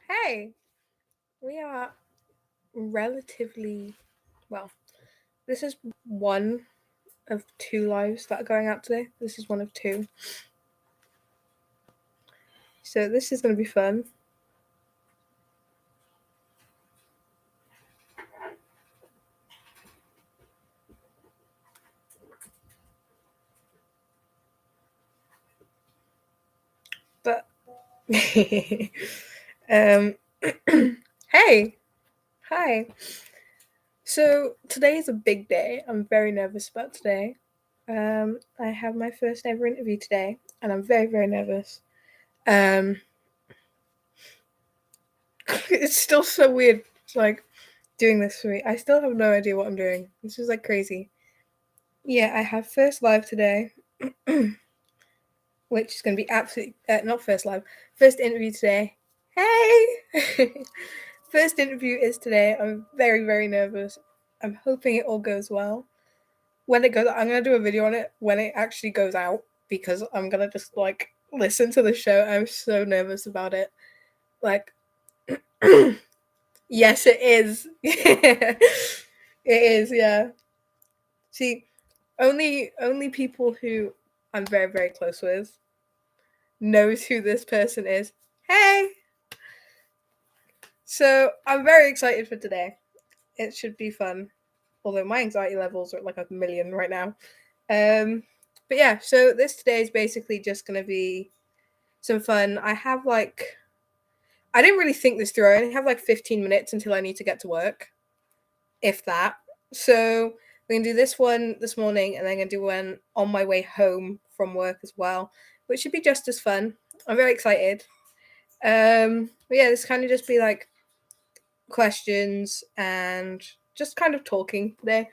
Hey, we are relatively well. This is one of two lives that are going out today. This is one of two. So this is going to be fun. But um hey, hi. So today is a big day. I'm very nervous about today. I have my first ever interview today and I'm very very nervous. Um it's still so weird like doing this for me. I still have no idea what I'm doing. This is like crazy. Yeah, I have first live today, which is going to be absolutely not first live, first interview today. Hey, first interview is today. I'm very very nervous. I'm hoping it all goes well. When it goes, I'm gonna do a video on it when it actually goes out because I'm gonna just like listen to the show. I'm so nervous about it. Like, yes, it is. It is. Yeah. See, only people who I'm very very close with knows who this person is. Hey! So I'm very excited for today. It should be fun. Although my anxiety levels are at like a million right now. But yeah, so this today is basically just gonna be some fun. I didn't really think this through. I only have like 15 minutes until I need to get to work. If that. So we're gonna do this one this morning and then I'm gonna do one on my way home from work as well, which should be just as fun. I'm very excited. But yeah, this kind of just be like questions and just kind of talking there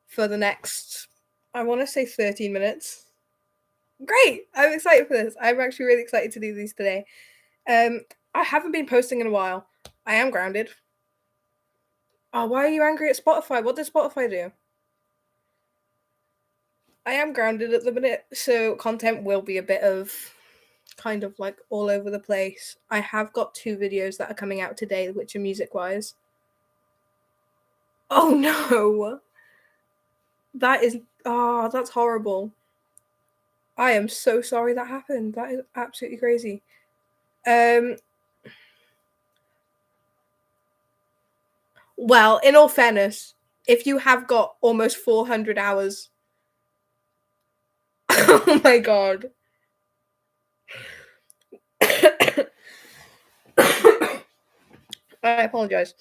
for the next, I want to say 13 minutes. Great! I'm excited for this. I'm actually really excited to do these today. Um, I haven't been posting in a while. I am grounded. Oh, why are you angry at Spotify? What did Spotify do? I am grounded at the minute, so content will be a bit of kind of like all over the place. I have got two videos that are coming out today, which are music wise. Oh no! That is that's horrible. I am so sorry that happened. That is absolutely crazy. Um well, in all fairness, if you have got almost 400 hours oh my god. I apologize.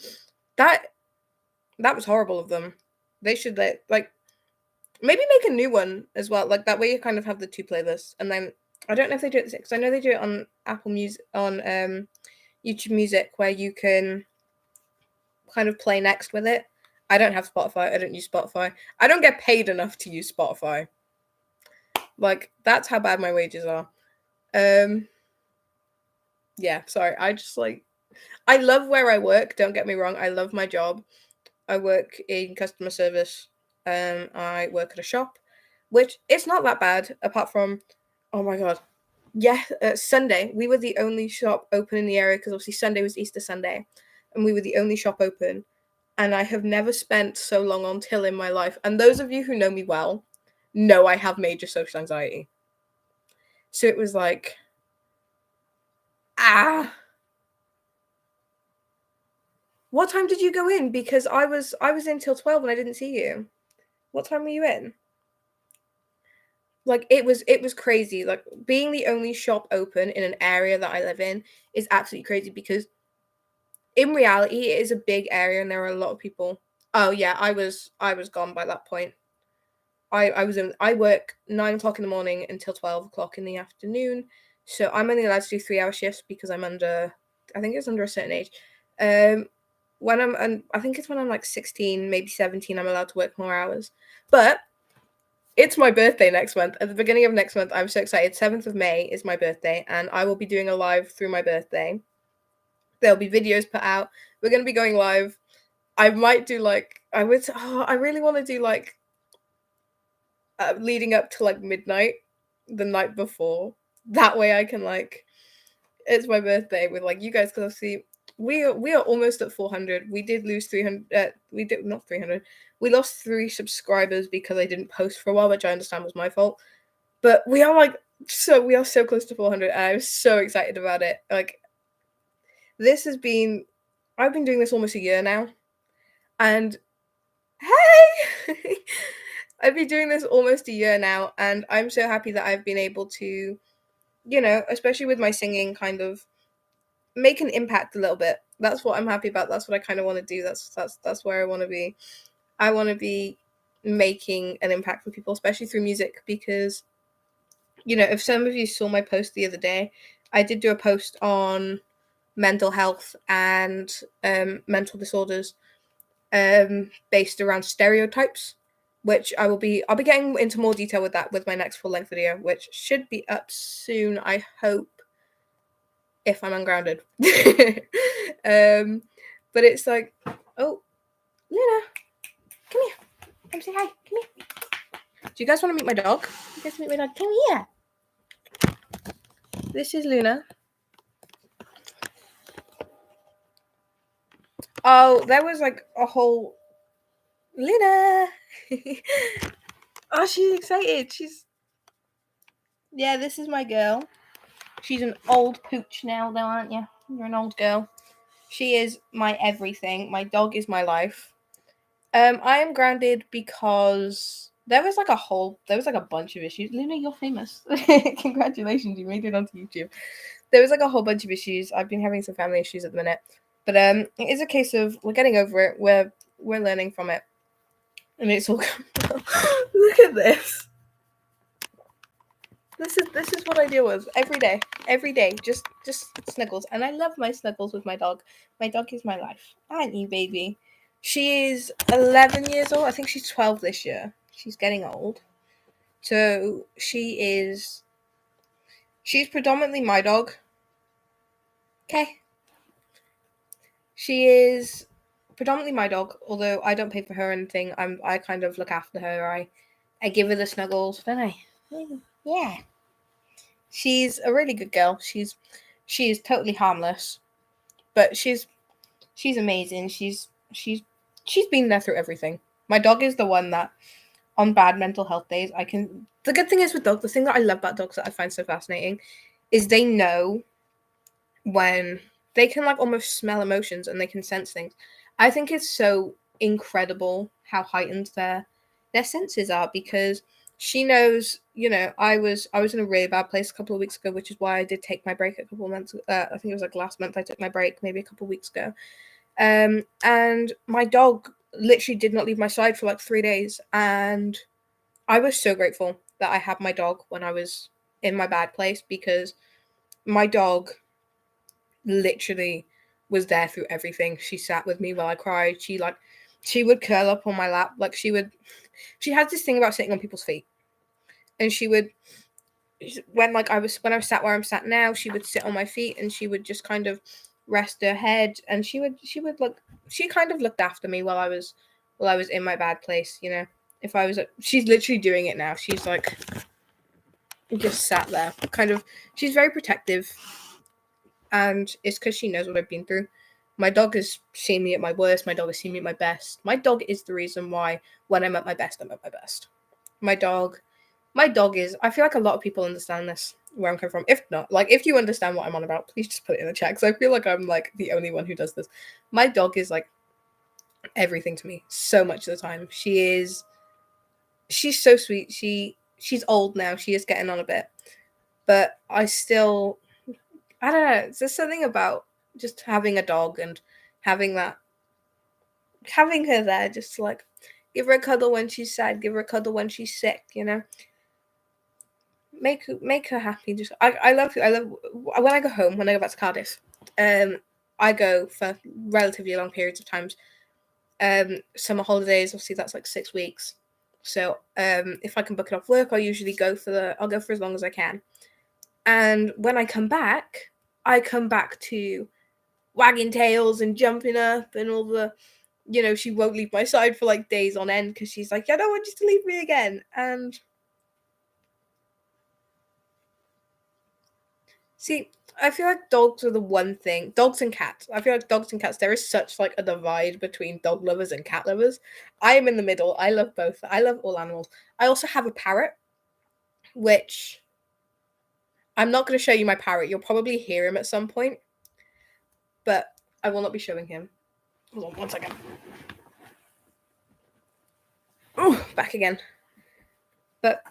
That that was horrible of them. They should like maybe make a new one as well. Like that way you kind of have the two playlists and then I don't know if they do it because I know they do it on Apple Music on YouTube Music where you can kind of play next with it. I don't have Spotify. I don't use Spotify. I don't get paid enough to use Spotify. Like that's how bad my wages are. Um yeah, sorry. I love where I work, don't get me wrong. I love my job. I work in customer service. I work at a shop, which it's not that bad apart from oh my god. Yeah, Sunday we were the only shop open in the area because obviously Sunday was Easter Sunday and we were the only shop open and I have never spent so long on till in my life. And those of you who know me well know I have major social anxiety. So it was like, ah, what time did you go in? Because I was in till 12 and I didn't see you. What time were you in? Like it was crazy. Like being the only shop open in an area that I live in is absolutely crazy because in reality it is a big area and there are a lot of people. Oh yeah, I was gone by that point. I work 9 o'clock in the morning until 12 o'clock in the afternoon. So I'm only allowed to do 3 hour shifts because I'm under I think it's under a certain age. Um when I'm and I think it's when I'm like 16, maybe 17, I'm allowed to work more hours. But it's my birthday next month. At the beginning of next month, I'm so excited. 7th of May is my birthday, and I will be doing a live through my birthday. There'll be videos put out. We're gonna be going live. I might do like I really want to do like leading up to like midnight the night before. That way I can like it's my birthday with like you guys because obviously we are almost at 400. We did lose 300. We did not 300. We lost 3 subscribers because I didn't post for a while, which I understand was my fault. But we are so close to 400. And I'm so excited about it. Like, I've been doing this almost a year now, and hey, I've been doing this almost a year now, and I'm so happy that I've been able to, especially with my singing, kind of make an impact a little bit. That's what I'm happy about. That's what I kind of want to do. That's where I want to be. I want to be making an impact for people, especially through music, because if some of you saw my post the other day, I did do a post on mental health and mental disorders, based around stereotypes, which I'll be getting into more detail with that with my next full length video, which should be up soon, I hope, if I'm ungrounded. But it's like, oh, Luna, come here. Come say hi. Come here. Do you guys want to meet my dog? You guys meet my dog? Come here. This is Luna. Oh, there was like a whole Luna. Oh, she's excited. This is my girl. She's an old pooch now, though, aren't you? You're an old girl. She is my everything. My dog is my life. I am grounded because there was like a bunch of issues. Luna, you're famous. Congratulations, you made it onto YouTube. There was like a whole bunch of issues. I've been having some family issues at the minute. But it is a case of we're getting over it. We're learning from it. And it's all look at this. This is what I deal with every day. Every day. Just snuggles. And I love my snuggles with my dog. My dog is my life. Aren't you, baby? She is 11 years old. I think she's 12 this year. She's getting old. So she's predominantly my dog. Okay. She is predominantly my dog, although I don't pay for her or anything. I kind of look after her. I give her the snuggles, don't I? Yeah. She's a really good girl. She is totally harmless, but she's amazing. She's been there through everything. My dog is the one that, on bad mental health days, the good thing is with dogs, the thing that I love about dogs that I find so fascinating is they know when they can like almost smell emotions and they can sense things. I think it's so incredible how heightened their senses are, because she knows, I was in a really bad place a couple of weeks ago, which is why I did take my break a couple of months. I think it was like last month I took my break, maybe a couple of weeks ago. And my dog literally did not leave my side for like 3 days, and I was so grateful that I had my dog when I was in my bad place, because my dog literally was there through everything. She sat with me while I cried. She would curl up on my lap. Like she had this thing about sitting on people's feet. And when I was sat where I'm sat now, she would sit on my feet and she would just kind of rest her head, and she kind of looked after me while I was in my bad place, If I was she's literally doing it now. She's like just sat there. Kind of she's very protective. And it's because she knows what I've been through. My dog has seen me at my worst. My dog has seen me at my best. My dog is the reason why when I'm at my best, I'm at my best. My dog is, I feel like a lot of people understand this, where I'm coming from. If not, like, if you understand what I'm on about, please just put it in the chat, because I feel like I'm, like, the only one who does this. My dog is, like, everything to me so much of the time. She's so sweet. She's old now. She is getting on a bit. But I don't know. There's something about just having a dog and having her there, just to, like, give her a cuddle when she's sad, give her a cuddle when she's sick, Make her happy. Just I love when I go home, when I go back to Cardiff. I go for relatively long periods of times. Summer holidays, obviously that's like 6 weeks. So if I can book it off work, I'll usually go for as long as I can. And when I come back to wagging tails and jumping up and all the, she won't leave my side for like days on end, because she's like, I don't want you to leave me again. And see, I feel like dogs are the one thing. Dogs and cats. I feel like dogs and cats. There is such like a divide between dog lovers and cat lovers. I am in the middle. I love both. I love all animals. I also have a parrot, which I'm not going to show you my parrot. You'll probably hear him at some point, but I will not be showing him. Hold on 1 second. Oh, back again. But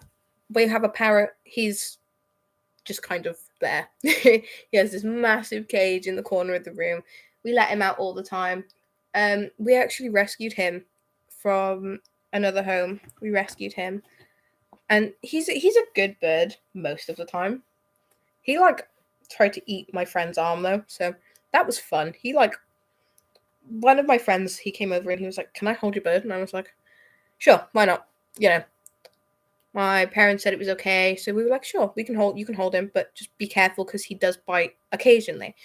we have a parrot. He's just kind of there. He has this massive cage in the corner of the room. We let him out all the time. We actually rescued him from another home. We rescued him, and he's a good bird most of the time. He like tried to eat my friend's arm though, so that was fun. He like one of my friends. He came over and he was like, "Can I hold your bird?" And I was like, "Sure, why not?" You know. My parents said it was okay, so we were like, "Sure, you can hold him, but just be careful because he does bite occasionally."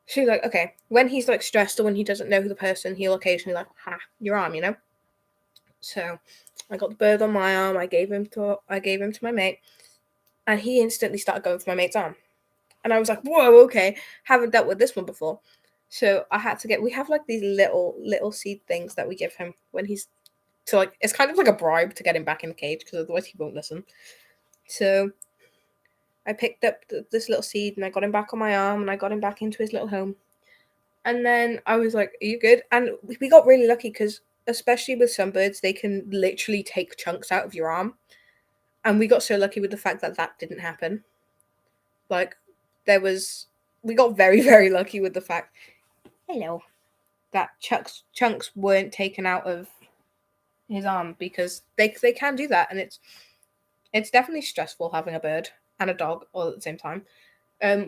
She's like, "Okay." When he's like stressed or when he doesn't know who the person, he'll occasionally like, "Ha, your arm," you know. So, I got the bird on my arm. I gave him to my mate, and he instantly started going for my mate's arm, and I was like, "Whoa, okay, haven't dealt with this one before." So I had to get. We have like these little seed things that we give him when he's to like. It's kind of like a bribe to get him back in the cage because otherwise he won't listen. So I picked up this little seed and I got him back on my arm and I got him back into his little home. And then I was like, "Are you good?" And we got really lucky because, especially with some birds, they can literally take chunks out of your arm. And we got so lucky with the fact that that didn't happen. Like, we got very, very lucky with the fact, hello, that chunks weren't taken out of his arm because they can do that. And it's definitely stressful having a bird and a dog all at the same time.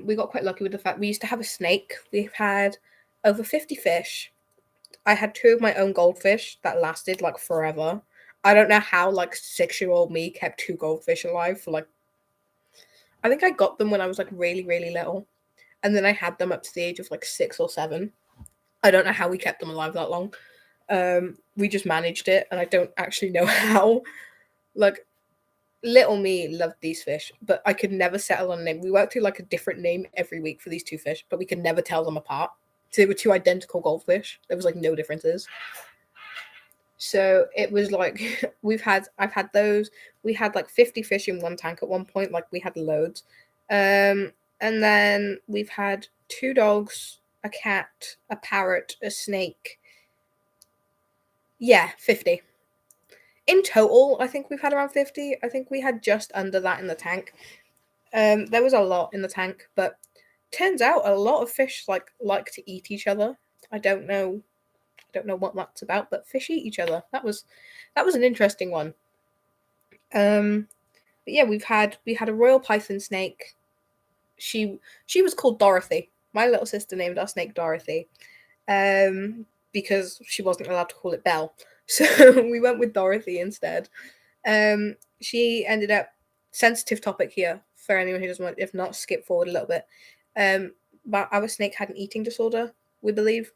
We got quite lucky with the fact we used to have a snake. We've had over 50 fish. I had 2 of my own goldfish that lasted like forever. I don't know how like 6-year-old me kept 2 goldfish alive for like. I think I got them when I was like really really little, and then I had them up to the age of like 6 or 7. I don't know how we kept them alive that long. We just managed it, and I don't actually know how. Like little me loved these fish, but I could never settle on a name. We worked through like a different name every week for these 2 fish, but we could never tell them apart. So they were 2 identical goldfish. There was like no differences. So it was like I've had those. We had like 50 fish in one tank at one point. Like we had loads. And then we've had 2 dogs, a cat, a parrot, a snake. Yeah, 50. In total, I think we've had around 50. I think we had just under that in the tank. There was a lot in the tank, but turns out a lot of fish like to eat each other. I don't know what that's about, but fish eat each other. That was an interesting one. But yeah, we had a royal python snake. She was called Dorothy. My little sister named our snake Dorothy, because she wasn't allowed to call it Belle, so we went with Dorothy instead. She ended up sensitive topic here for anyone who doesn't want. If not, skip forward a little bit. But our snake had an eating disorder, we believe.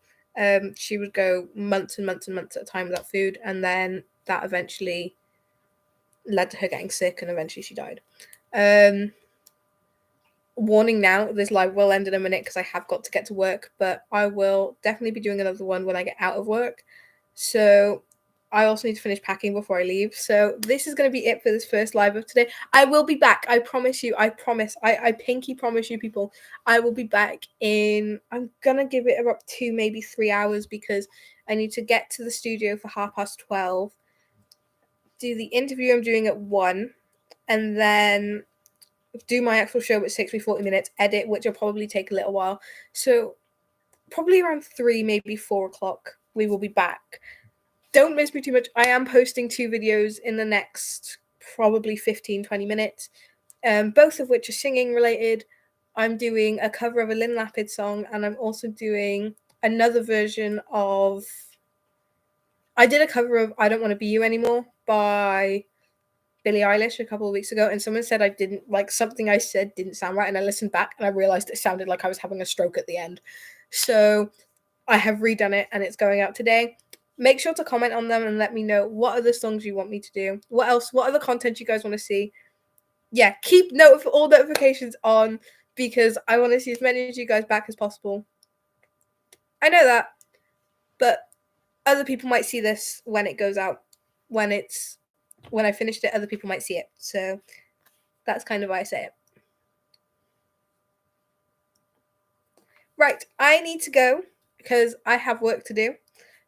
She would go months and months and months at a time without food, and then that eventually led to her getting sick, and eventually she died. Warning now, this live will end in a minute because I have got to get to work, but I will definitely be doing another one when I get out of work. So I also need to finish packing before I leave. So this is going to be it for this first live of today. I will be back. I promise you. I promise. I pinky promise you, people. I will be back in. I'm going to give it up to maybe 3 hours because I need to get to the studio for 12:30. Do the interview I'm doing at 1. And then do my actual show at 60-40 minutes, edit, which will probably take a little while. So probably around 3, maybe 4 o'clock, we will be back. Don't miss me too much. I am posting 2 videos in the next probably 15-20 minutes, both of which are singing related. I'm doing a cover of a Lynn Lapid song, and I'm also doing another version of. I did a cover of I Don't Want to Be You Anymore by Billie Eilish a couple of weeks ago, and someone said I didn't like something I said didn't sound right, and I listened back and I realized it sounded like I was having a stroke at the end. So I have redone it and it's going out today. Make sure to comment on them and let me know what other songs you want me to do. What else? What other content you guys want to see? Yeah, keep all notifications on because I want to see as many of you guys back as possible. I know that, but other people might see this when it goes out. When I finished it, other people might see it. So that's kind of why I say it. Right, I need to go because I have work to do.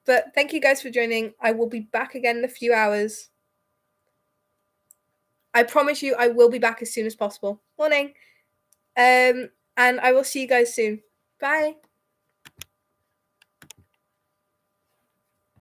But thank you guys for joining. I will be back again in a few hours. I promise you I will be back as soon as possible. Morning. And I will see you guys soon. Bye.